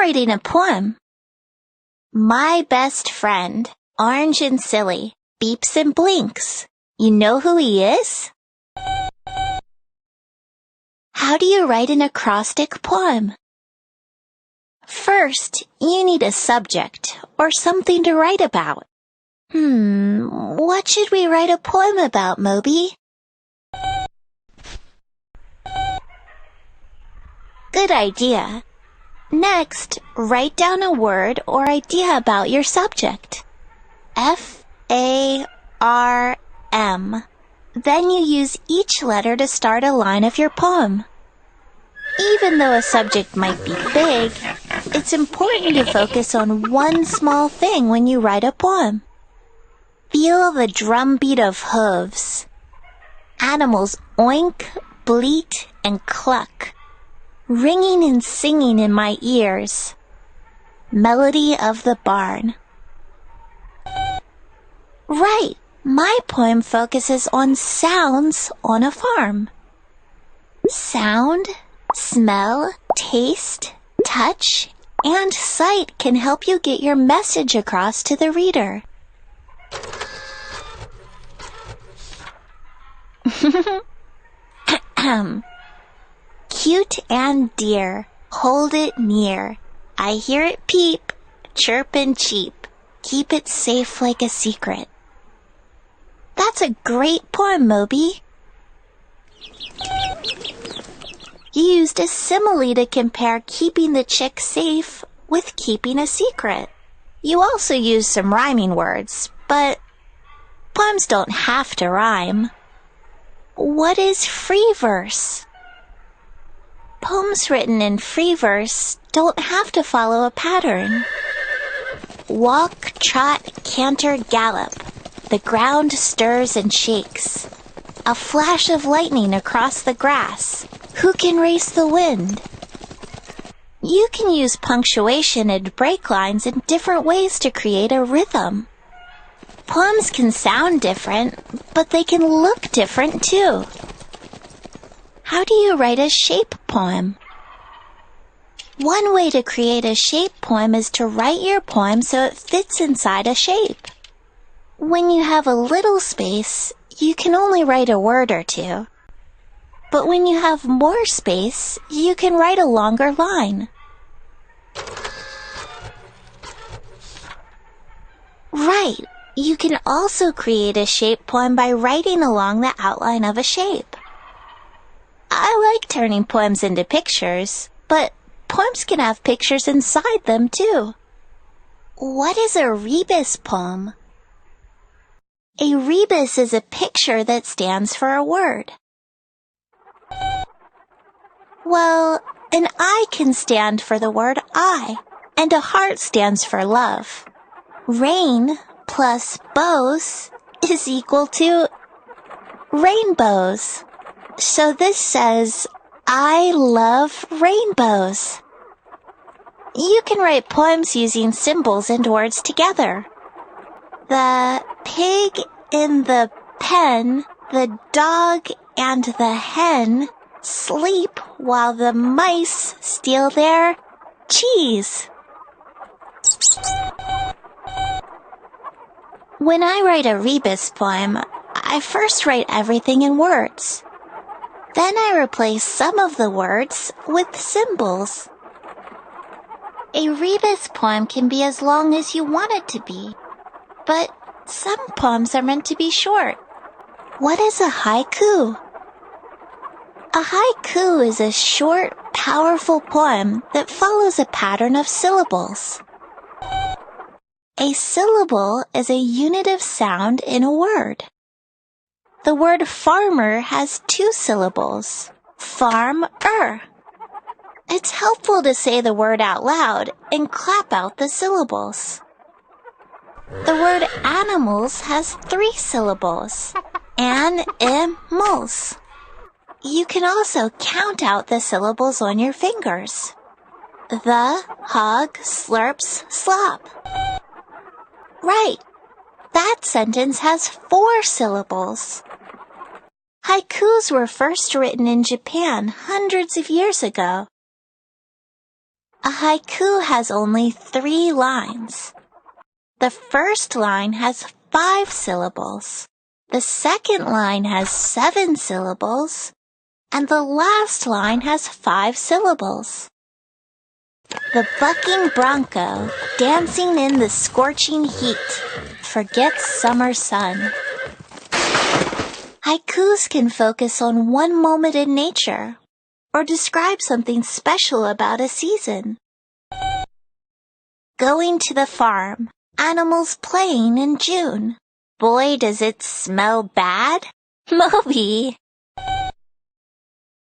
writing a poem. My best friend, orange and silly, beeps and blinks. You know who he is? How do you write an acrostic poem? First, you need a subject or something to write about. What should we write a poem about, Moby? Good idea. Next, write down a word or idea about your subject. F-A-R-M. Then you use each letter to start a line of your poem. Even though a subject might be big, it's important to focus on one small thing when you write a poem. Feel the drumbeat of hooves. Animals oink, bleat, and cluck, ringing and singing in my ears. Melody of the barn. Right, my poem focuses on sounds on a farm. Sound, smell, taste, touch, and sight can help you get your message across to the reader. Cute and dear, hold it near. I hear it peep, chirp and cheep. Keep it safe like a secret. That's a great poem, Moby. You used a simile to compare keeping the chick safe with keeping a secret. You also used some rhyming words, but poems don't have to rhyme. What is free verse? Poems written in free verse don't have to follow a pattern. Walk, trot, canter, gallop. The ground stirs and shakes. A flash of lightning across the grass. Who can race the wind? You can use punctuation and break lines in different ways to create a rhythm. Poems can sound different, but they can look different too. How do you write a shape poem? One way to create a shape poem is to write your poem so it fits inside a shape. When you have a little space, you can only write a word or two. But when you have more space, you can write a longer line. Right, you can also create a shape poem by writing along the outline of a shape. I like turning poems into pictures, but poems can have pictures inside them too. What is a rebus poem? A rebus is a picture that stands for a word. Well, an eye can stand for the word I, and a heart stands for love. Rain plus bows is equal to rainbows. So this says, I love rainbows. You can write poems using symbols and words together. The pig in the pen, the dog and the hen sleep while the mice steal their cheese. When I write a rebus poem, I first write everything in words. Then I replace some of the words with symbols. A rebus poem can be as long as you want it to be, but some poems are meant to be short. What is a haiku? A haiku is a short, powerful poem that follows a pattern of syllables. A syllable is a unit of sound in a word. The word farmer has 2 syllables, farm-er. It's helpful to say the word out loud and clap out the syllables. The word animals has 3 syllables, an-im-mals. You can also count out the syllables on your fingers. The, hog, slurps, slop. Right, that sentence has 4 syllables. Haikus were first written in Japan hundreds of years ago. A haiku has only 3 lines. The first line has 5 syllables. The second line has 7 syllables. And the last line has 5 syllables. The bucking bronco, dancing in the scorching heat, forgets summer sun. Haikus can focus on one moment in nature, or describe something special about a season. Going to the farm, animals playing in June. Boy, does it smell bad. Moby.